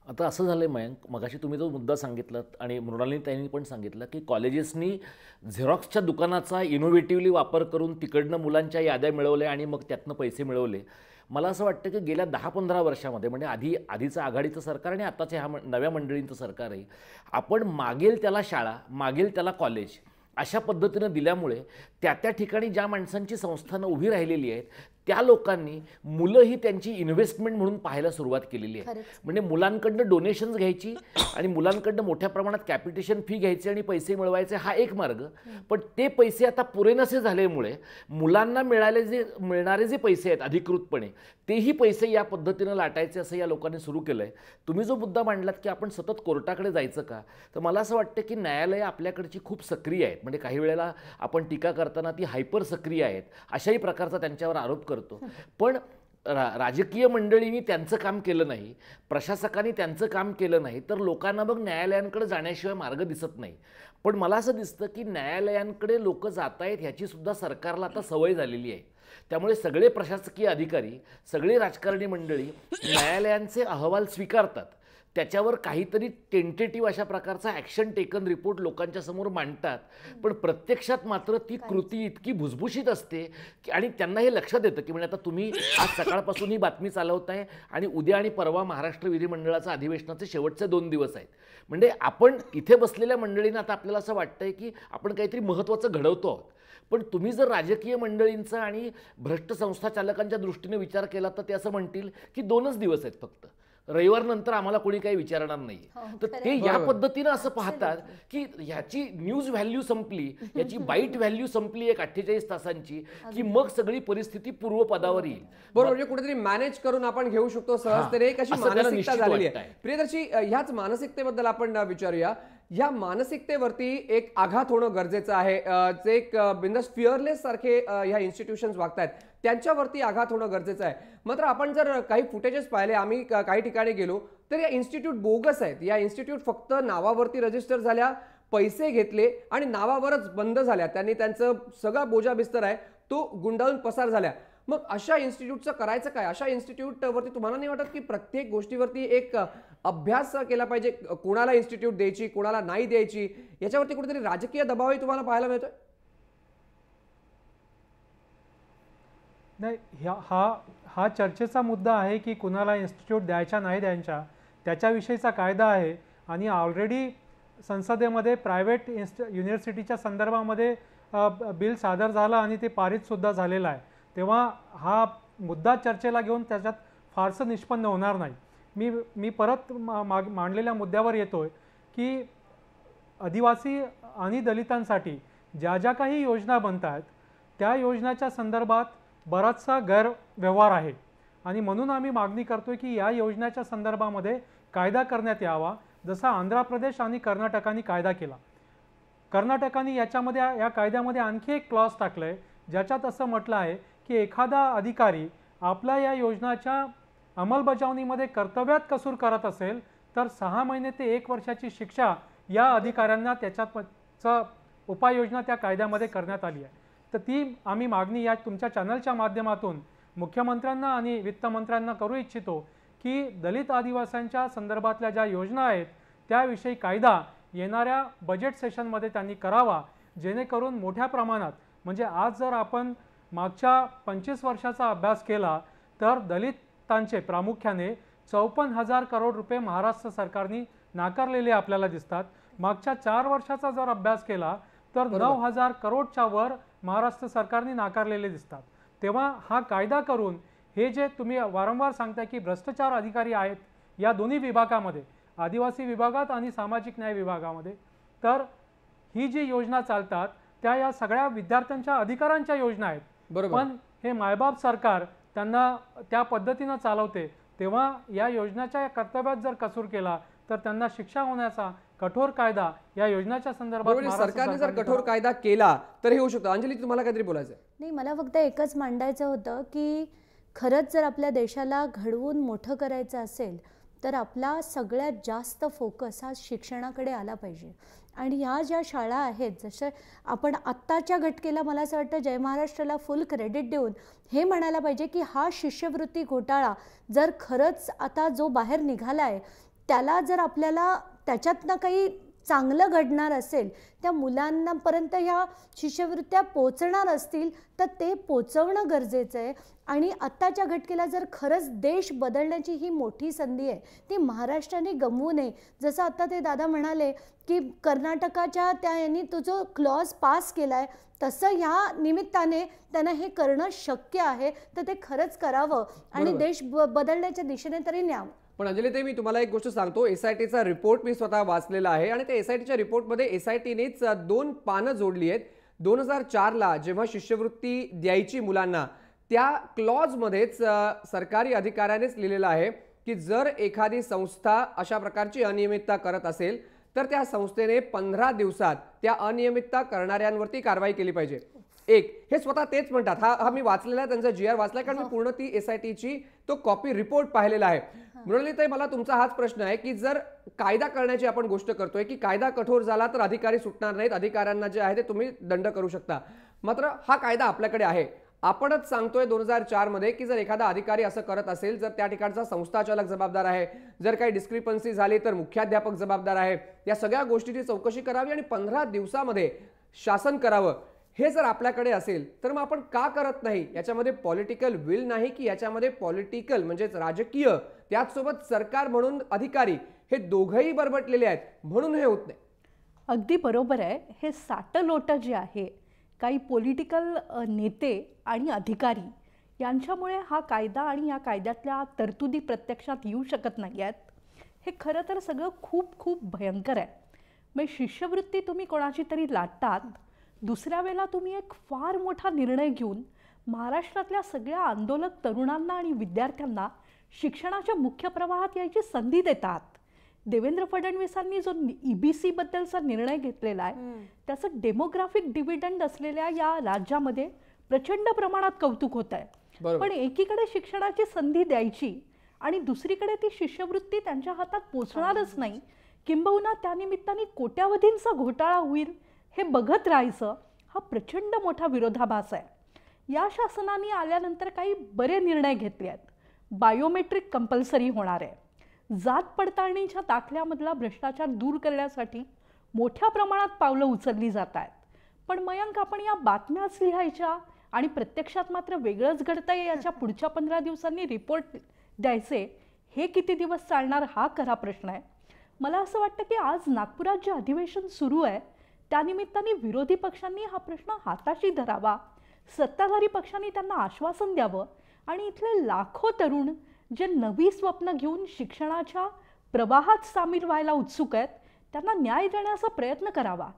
आता असं झालं आहे मयंक, मगाशी तुम्ही जो मुद्दा सांगितलात आणि मृणाली त्यांनी पण सांगितलं की कॉलेजेसनी झेरॉक्सच्या दुकानाचा इनोव्हेटिव्हली वापर करून तिकडनं मुलांच्या याद्या मिळवल्या आणि मग त्यातनं पैसे मिळवले. मला असं वाटतं की गेल्या 10-15 वर्षामध्ये, म्हणजे आधीचं आघाडीचं सरकार आणि आताच्या ह्या नव्या मंडळींचं सरकार आहे, आपण मागेल त्याला शाळा, मागेल त्याला कॉलेज अशा पद्धतीनं दिल्यामुळे त्या ठिकाणी ज्या माणसांची संस्थानं उभी राहिलेली आहेत त्या लोकांनी मुलंही त्यांची इन्व्हेस्टमेंट म्हणून पाहायला सुरुवात केलेली आहे. म्हणजे मुलांकडनं डोनेशन्स घ्यायची आणि मुलांकडनं मोठ्या प्रमाणात कॅपिटेशन फी घ्यायची आणि पैसे मिळवायचे, हा एक मार्ग. पण ते पैसे आता पुरेनसे झाल्यामुळे मुलांना मिळणारे जे पैसे आहेत अधिकृतपणे, तेही पैसे या पद्धतीनं लाटायचे असं या लोकांनी सुरू केलं आहे. तुम्ही जो मुद्दा मांडलात की आपण सतत कोर्टाकडे जायचं का, तर मला असं वाटतं की न्यायालयं आपल्याकडची खूप सक्रिय आहेत. म्हणजे काही वेळेला आपण टीका करताना ती हायपर सक्रिय आहेत अशाही प्रकारचा त्यांच्यावर आरोप करतो. पण राजकीय मंडळींनी त्यांचं काम केलं नाही, प्रशासकांनी त्यांचं काम केलं नाही, तर लोकांना मग न्यायालयांकडे जाण्याशिवाय मार्ग दिसत नाही. पण मला असं दिसतं की न्यायालयांकडे लोक जात आहेत ह्याची सुद्धा सरकारला आता सवय झालेली आहे. त्यामुळे सगळे प्रशासकीय अधिकारी, सगळे राजकारणी मंडळी न्यायालयांचे अहवाल स्वीकारतात, त्याच्यावर काहीतरी टेंटेटिव्ह अशा प्रकारचा ॲक्शन टेकन रिपोर्ट लोकांच्या समोर मांडतात. पण प्रत्यक्षात मात्र ती कृती इतकी भुसभुशीत असते की, आणि त्यांना हे लक्षात येतं की म्हणजे आता तुम्ही आज सकाळपासून ही बातमी चालवताय आणि उद्या आणि परवा महाराष्ट्र विधिमंडळाचं अधिवेशनाचे शेवटचे 2 दिवस आहेत. म्हणजे आपण इथे बसलेल्या मंडळींना आता आपल्याला असं वाटतंय की आपण काहीतरी महत्त्वाचं घडवतो आहोत. पण तुम्ही जर राजकीय मंडळींचा आणि भ्रष्ट संस्था चालकांच्या दृष्टीने विचार केला तर ते असं म्हणतील की 2च दिवस आहेत फक्त. रविवार नंतर आम्हाला कोणी काही विचारणार नाही. तर ते या पद्धतीनं असं पाहतात की ह्याची न्यूज व्हॅल्यू संपली, याची बाईट व्हॅल्यू संपली एक 48 तासांची, की मग सगळी परिस्थिती पूर्वपदावर येईल. बरोबर, म्हणजे कुठेतरी मॅनेज करून आपण घेऊ शकतो सहजतेने, एक अशी असं त्याला मानसिकता निश्चित झालेली आहे. वाटतंय. प्रियदर्शी, ह्याच मानसिकतेबद्दल आपण विचारूया. या मानसिकतेवरती एक आघात होणं गरजेचं आहे. जे एक बिंदास फिअरलेस सारखे ह्या इन्स्टिट्यूशन्स वागतायत त्यांच्यावरती आघात होणं गरजेचं आहे. मात्र आपण जर काही फुटेजेस पाहिले, आम्ही काही ठिकाणी गेलो, तर या इन्स्टिट्यूट बोगस आहेत. या इन्स्टिट्यूट फक्त नावावरती रजिस्टर झाल्या, पैसे घेतले आणि नावावरच बंद झाल्या. त्यांनी त्यांचं सगळा बोजा बिस्तर आहे तो गुंडाळून पसार झाल्या. मग अशा इन्स्टिट्यूटचं करायचं काय? अशा इन्स्टिट्यूटवरती तुम्हाला नाही वाटत की प्रत्येक गोष्टीवरती एक अभ्यास केला पाहिजे? कोणाला इन्स्टिट्यूट द्यायची, कोणाला नाही द्यायची, याच्यावरती कुठेतरी राजकीय दबावही तुम्हाला पाहायला मिळतोय? नाही, हा चर्चेचा मुद्दा आहे की कुणाला इन्स्टिट्यूट द्यायच्या नाही द्यायच्या, त्याच्याविषयीचा कायदा आहे. आणि ऑलरेडी संसदेमध्ये प्रायव्हेट युनिव्हर्सिटीच्या संदर्भामध्ये बिल सादर झालं आणि ते पारितसुद्धा झालेलं आहे. तेव्हा हा मुद्दा चर्चेला घेऊन त्याच्यात फारसं निष्पन्न होणार नाही. मी परत मांडलेल्या मुद्द्यावर येतोय की आदिवासी आणि दलितांसाठी ज्या ज्या काही योजना बनत आहेत त्या योजनाच्या संदर्भात बराचसा गैरव्यवहार आहे. आणि म्हणून आम्ही मागणी करतोय की या योजनेच्या संदर्भामध्ये कायदा करण्यात यावा, जसा आंध्र प्रदेश आणि कर्नाटकाने कायदा केला. कर्नाटकाने या कायद्यामध्ये आणखी एक क्लॉज टाकलं आहे, ज्याच्यात असं म्हटलं आहे की एखादा अधिकारी आपल्या या योजनाच्या अंमलबजावणीमध्ये कर्तव्यात कसूर करत असेल तर 6 महिने ते 1 वर्षाची शिक्षा या अधिकाऱ्यांना त्याच्यात उपाययोजना त्या कायद्यामध्ये करण्यात आली आहे. तर ती आम्ही मागणी या तुमच्या चॅनलच्या माध्यमातून मुख्यमंत्र्यांना आणि वित्तमंत्र्यांना करू इच्छितो की दलित आदिवासींच्या संदर्भातल्या ज्या योजना आहेत त्याविषयी कायदा येणाऱ्या बजेट सेशनमध्ये त्यांनी करावा, जेणेकरून मोठ्या प्रमाणात, म्हणजे आज जर आपण मागच्या 25 वर्षाचा अभ्यास केला तर दलितांचे प्रामुख्याने 54,000 करोड रुपये महाराष्ट्र सरकारने नाकारलेले आपल्याला दिसतात. मागच्या 4 वर्षाचा जर अभ्यास केला तर 9,000 करोडच्या वर महाराष्ट्र सरकारने नाकारलेले दिसतात. तेव्हा हा कायदा करून हे जे तुम्ही वारंवार सांगताय की भ्रष्टाचार अधिकारी आहेत या दोन्ही विभागामध्ये, आदिवासी विभागात आणि सामाजिक न्याय विभागामध्ये, तर ही जी योजना चालतात त्या या सगळ्या विद्यार्थ्यांच्या अधिकारांच्या योजना आहेत. पण हे मायबाप सरकार त्यांना त्या पद्धतीनं चालवते. तेव्हा या योजनेच्या कर्तव्यात जर कसूर केला तर त्यांना शिक्षा होण्याचा कठोर कायदा या योजनेच्या संदर्भात सरकारने जर कठोर कायदा केला तर हे होऊ शकतं. अंजली, तुम्हाला काहीतरी बोलायचं? नाही, मला फक्त एकच मांडायचं होतं की खरंच जर आपल्या देशाला घडवून मोठं करायचं असेल तर आपला सगळ्यात जास्त फोकस हा शिक्षणाकडे आला पाहिजे. आणि ह्या ज्या शाळा आहेत, जसं आपण आत्ताच्या घटकेला मला असं वाटतं जय महाराष्ट्राला फुल क्रेडिट देऊन हे म्हणायला पाहिजे की हा शिष्यवृत्ती घोटाळा जर खरंच आता जो बाहेर निघाला आहे त्याला जर आपल्याला त्याच्यातनं काही चांगलं घडणार असेल, त्या मुलांनापर्यंत ह्या शिष्यवृत्त्या पोचणार असतील तर ते पोचवणं गरजेचं आहे. आणि आत्ताच्या घटकेला जर खरंच देश बदलण्याची ही मोठी संधी आहे, ती महाराष्ट्राने गमवू नये. जसं आता ते दादा म्हणाले की कर्नाटकाच्या त्या यांनी तो जो क्लॉज पास केला आहे, तसं ह्या निमित्ताने त्यांना हे करणं शक्य आहे. तर ते खरंच करावं आणि देश बदलण्याच्या दिशेने तरी न्यावं. पण अंजली ताई, मी तुम्हाला एक गोष्ट सांगतो. SITचा रिपोर्ट मी स्वतः वाचलेला आहे आणि त्या SITच्या रिपोर्टमध्ये SITनेच 2 पानं जोडली आहेत. 2004ला जेव्हा शिष्यवृत्ती द्यायची मुलांना, त्या क्लॉजमध्येच सरकारी अधिकाऱ्यानेच लिहिलेलं आहे की जर एखादी संस्था अशा प्रकारची अनियमितता करत असेल तर त्या संस्थेने 15 दिवसात त्या अनियमितता करणाऱ्यांवरती कारवाई केली पाहिजे. हे स्वतः तेच म्हणतात. हा मी वाचलेला, त्यांचा GR वाचलाय, कारण मी पूर्ण ती SITची तो कॉपी रिपोर्ट पाहिलेला आहे. मृणाली, मला तुमचा हाच प्रश्न आहे की जर कायदा करण्याची आपण गोष्ट करतोय की कायदा कठोर झाला तर अधिकारी सुटणार नाहीत, अधिकाऱ्यांना जे आहे ते तुम्ही दंड करू शकता, मात्र हा कायदा आपल्याकडे आहे. आपणच सांगतोय 2004 मध्ये की जर एखादा अधिकारी असं करत असेल, जर त्या ठिकाणचा संस्थाचालक जबाबदार आहे, जर काही डिस्क्रिपन्सी झाली तर मुख्याध्यापक जबाबदार आहे, या सगळ्या गोष्टीची चौकशी करावी आणि 15 दिवसामध्ये शासन करावं. हे जर आपल्याकडे असेल तर मग आपण का करत नाही? याच्यामध्ये पॉलिटिकल विल नाही की याच्यामध्ये पॉलिटिकल म्हणजेच राजकीय, त्याचसोबत सरकार म्हणून अधिकारी हे दोघंही बरबटलेले आहेत म्हणून हे होत नाही? अगदी बरोबर आहे. हे साटलोटं जे आहे, काही पॉलिटिकल नेते आणि अधिकारी यांच्यामुळे हा कायदा आणि या कायद्यातल्या तरतुदी प्रत्यक्षात येऊ शकत नाही आहेत, हे खरं तर सगळं खूप खूप भयंकर आहे. म्हणजे शिष्यवृत्ती तुम्ही कोणाची तरी लाटतात, दुसऱ्या वेळेला तुम्ही एक फार मोठा निर्णय घेऊन महाराष्ट्रातल्या सगळ्या आंदोलक तरुणांना आणि विद्यार्थ्यांना शिक्षणाच्या मुख्य प्रवाहात यायची संधी देतात. देवेंद्र फडणवीसांनी जो EBC बद्दलचा निर्णय घेतलेला आहे त्याचं डेमोग्राफिक डिव्हिडंड असलेल्या या राज्यामध्ये प्रचंड प्रमाणात कौतुक होत आहे. पण एकीकडे शिक्षणाची संधी द्यायची आणि दुसरीकडे ती शिष्यवृत्ती त्यांच्या हातात पोचणारच नाही, किंबहुना त्यानिमित्ताने कोट्यावधींचा घोटाळा होईल हे बघत राहायचं, हा प्रचंड मोठा विरोधाभास आहे. या शासनाने आल्यानंतर काही बरे निर्णय घेतले आहेत. बायोमेट्रिक कंपल्सरी होणार आहे. जात पडताळणीच्या दाखल्यामधला भ्रष्टाचार दूर करण्यासाठी मोठ्या प्रमाणात पावलं उचलली जात आहेत. पण मयंक, आपण या बातम्याच लिहायच्या आणि प्रत्यक्षात मात्र वेगळंच घडतंय याच्या पुढच्या 15 दिवसांनी रिपोर्ट द्यायचे, हे किती दिवस चालणार हा खरा प्रश्न आहे. मला असं वाटतं की आज नागपुरात जे अधिवेशन सुरू आहे त्यानिमित्ताने विरोधी पक्षांनी हा प्रश्न हाताशी धरावा, सत्ताधारी पक्षांनी त्यांना आश्वासन द्यावं आणि इथले लाखो तरुण जे नवी स्वप्न घेऊन शिक्षणाच्या प्रवाहात सामील व्हायला उत्सुक आहेत त्यांना न्याय देण्याचा प्रयत्न करावा.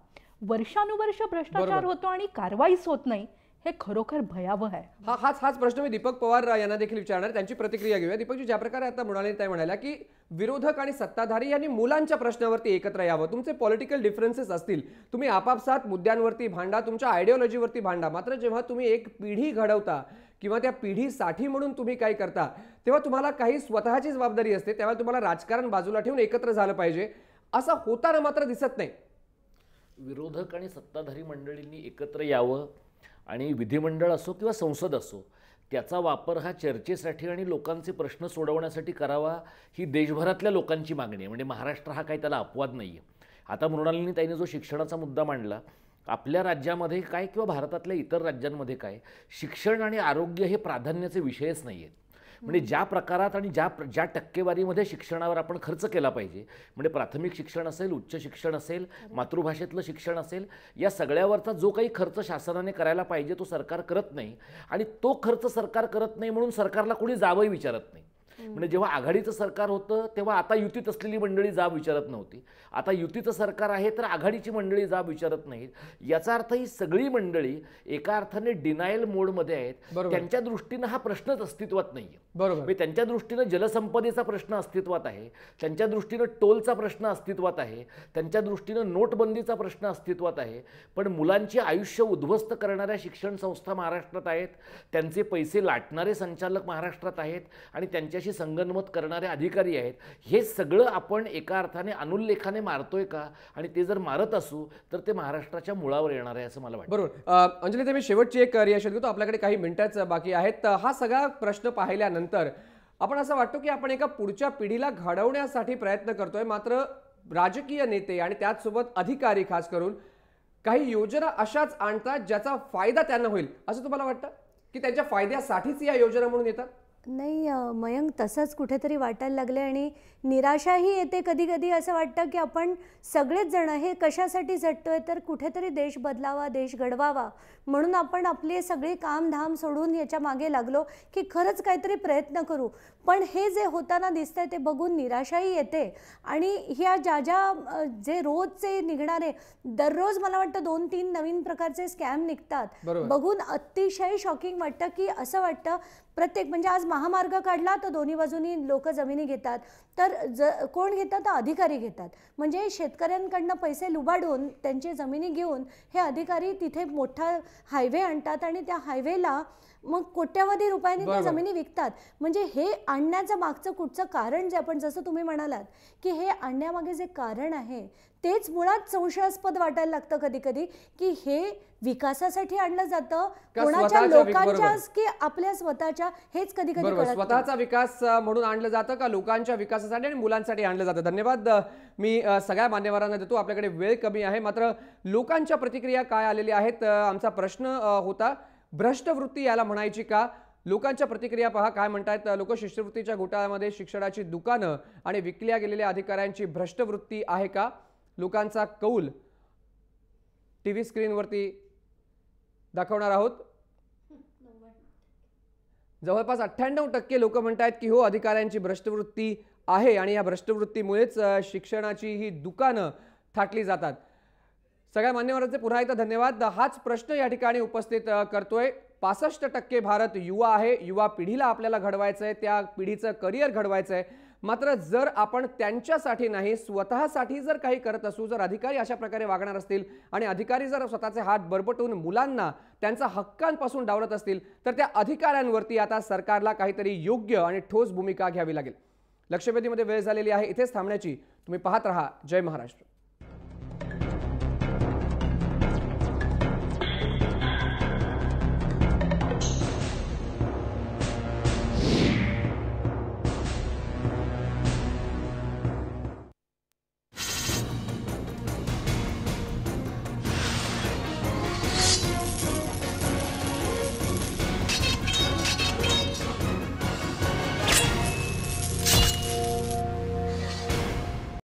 वर्षानुवर्ष भ्रष्टाचार होतो आणि कारवाईच होत नाही, हे खरोखर भयावह आहे. हाच प्रश्न मी दीपक पवार यांना देखील विचारणार, त्यांची प्रतिक्रिया घेऊया. दीपकजी, ज्या प्रकारे आता म्हणाले त्या म्हणाल्या की विरोधक आणि सत्ताधारी यांनी मुलांच्या प्रश्नावरती एकत्र यावं. तुमचे पॉलिटिकल डिफरन्सेस असतील, तुम्ही आपापसात मुद्द्यांवरती भांडा, तुमच्या आयडिओलॉजीवरती भांडा, मात्र जेव्हा तुम्ही एक पिढी घडवता किंवा त्या पिढीसाठी म्हणून तुम्ही काय करता तेव्हा तुम्हाला काही स्वतःची जबाबदारी असते, तेव्हा तुम्हाला राजकारण बाजूला ठेवून एकत्र झालं पाहिजे. असं होताना मात्र दिसत नाही. विरोधक आणि सत्ताधारी मंडळींनी एकत्र यावं आणि विधिमंडळ असो किंवा संसद असो त्याचा वापर हा चर्चेसाठी आणि लोकांचे प्रश्न सोडवण्यासाठी करावा, ही देशभरातल्या लोकांची मागणी आहे. म्हणजे महाराष्ट्र हा काही त्याला अपवाद नाही आहे. आता मृणालिनी ताईने जो शिक्षणाचा मुद्दा मांडला, आपल्या राज्यामध्ये काय किंवा भारतातल्या इतर राज्यांमध्ये काय, शिक्षण आणि आरोग्य हे प्राधान्याचे विषयच नाही आहेत. म्हणजे ज्या प्रकारात आणि ज्या टक्केवारीमध्ये शिक्षणावर आपण खर्च केला पाहिजे, म्हणजे प्राथमिक शिक्षण असेल, उच्च शिक्षण असेल, मातृभाषेतलं शिक्षण असेल, या सगळ्यावरचा जो काही खर्च शासनाने करायला पाहिजे तो सरकार करत नाही. आणि तो खर्च सरकार करत नाही म्हणून सरकारला कोणी जावंही विचारत नाही. म्हणजे जेव्हा आघाडीचं सरकार होतं तेव्हा आता युतीत असलेली मंडळी जाब विचारत नव्हती. आता युतीचं सरकार आहे तर आघाडीची मंडळी जाब विचारत नाहीत. याचा अर्थ ही सगळी मंडळी एका अर्थाने डिनायल मोडमध्ये आहेत. त्यांच्या दृष्टीनं हा प्रश्नच अस्तित्वात नाही आहे. बरोबर. त्यांच्या दृष्टीनं जलसंपदेचा प्रश्न अस्तित्वात आहे, त्यांच्या दृष्टीनं टोलचा प्रश्न अस्तित्वात आहे, त्यांच्या दृष्टीनं नोटबंदीचा प्रश्न अस्तित्वात आहे. पण मुलांची आयुष्य उद्ध्वस्त करणाऱ्या शिक्षण संस्था महाराष्ट्रात आहेत, त्यांचे पैसे लाटणारे संचालक महाराष्ट्रात आहेत आणि त्यांच्याशी संगनमत करणारे अधिकारी आहेत. हे सगळं आपण एका अर्थाने अनुल्लेखाने मारतोय का? आणि ते जर मारत असू तर ते महाराष्ट्राच्या मुळावर येणार आहे असं मला वाटतं. बरोबर. अंजली, मी शेवटची एक रिॲक्शन घेतो, आपल्याकडे काही मिनिटच बाकी आहेत. हा सगळा प्रश्न पाहिल्यानंतर आपण असं वाटतो की आपण एका पुढच्या पिढीला घडवण्यासाठी प्रयत्न करतोय, मात्र राजकीय नेते आणि त्याचसोबत अधिकारी खास करून काही योजना अशाच आणतात ज्याचा फायदा त्यांना होईल, असं तुम्हाला वाटतं की त्यांच्या फायद्यासाठीच या योजना म्हणून येतात? नाही मयंक, तसंच कुठेतरी वाटायला लागले आणि निराशाही येते कधी कधी. असं वाटतं की आपण सगळेच जण हे कशासाठी झटतोय, तर कुठेतरी देश बदलावा, देश घडवावा म्हणून आपण आपले सगळे कामधाम सोडून याच्या मागे लागलो की खरंच काहीतरी प्रयत्न करू. पण हे जे होताना दिसतंय ते बघून निराशाही येते. आणि ह्या जे रोजचे निघणारे, दररोज मला वाटतं 2-3 नवीन प्रकारचे स्कॅम निघतात, बघून अतिशय शॉकिंग वाटतं. की असं वाटतं प्रत्येक, म्हणजे आज महामार्ग काढला तर दोन्ही बाजूनी लोक जमिनी घेतात, तर कोण घेतात? तर अधिकारी घेतात. म्हणजे शेतकऱ्यांकडनं पैसे लुबाडून त्यांची जमिनी घेऊन हे अधिकारी तिथे मोठा हायवे आणतात आणि त्या हायवेला मग कोट्यावधी रुपयांनी त्या जमिनी विकतात. म्हणजे हे आणण्याचं मागचं कुठचं कारण, जे आपण जसं तुम्ही म्हणालात की हे आणण्यामागे जे कारण आहे तेच मुळात संशयास्पद वाटायला लागतं कधी कधी, की हे विकासासाठी आणलं जातं कोणाच्या लोकांच्या की आपल्या स्वतःच्या, हेच कधी कधी कळत. स्वतःचा विकास म्हणून आणलं जातं का लोकांच्या विकासासाठी आणि मुलांसाठी आणलं जातं? धन्यवाद मी सगळ्या मान्यवरांना देतो, आपल्याकडे वेळ कमी आहे. मात्र लोकांच्या प्रतिक्रिया काय आलेल्या आहेत? आमचा प्रश्न होता भ्रष्टवृत्ती याला म्हणायची का? लोकांच्या प्रतिक्रिया पहा काय म्हणतात लोक. शिष्यवृत्तीच्या घोटाळ्यामध्ये शिक्षणाची दुकानं आणि विकल्या गेलेल्या अधिकाऱ्यांची भ्रष्टवृत्ती आहे का? लोकांचा कौल टीव्ही स्क्रीनवरती दाखवणार आहोत. जवळपास 98% लोक म्हणतात की हो, अधिकाऱ्यांची भ्रष्टवृत्ती आहे आणि या भ्रष्टवृत्तीमुळेच शिक्षणाची ही दुकानं थाटली जातात. सगळ्या मान्यवरांचे पुन्हा एकदा धन्यवाद. हाच प्रश्न या ठिकाणी उपस्थित करतोय. 65% भारत युवा आहे. युवा पिढीला आपल्याला घडवायचं आहे, त्या पिढीचं करिअर घडवायचं आहे. मात्र जर आपण त्यांच्यासाठी नाही, स्वतःसाठी जर काही करत असू, जर अधिकारी अशा प्रकारे वागणार असतील आणि अधिकारी जर स्वतःचे हात बरबटून मुलांना त्यांच्या हक्कांपासून डावलत असतील, तर त्या अधिकाऱ्यांवरती आता सरकारला काहीतरी योग्य आणि ठोस भूमिका घ्यावी लागेल. लक्षवेधीमध्ये वेळ झालेली आहे. इथेच थांबण्याची. तुम्ही पाहत रहा जय महाराष्ट्र.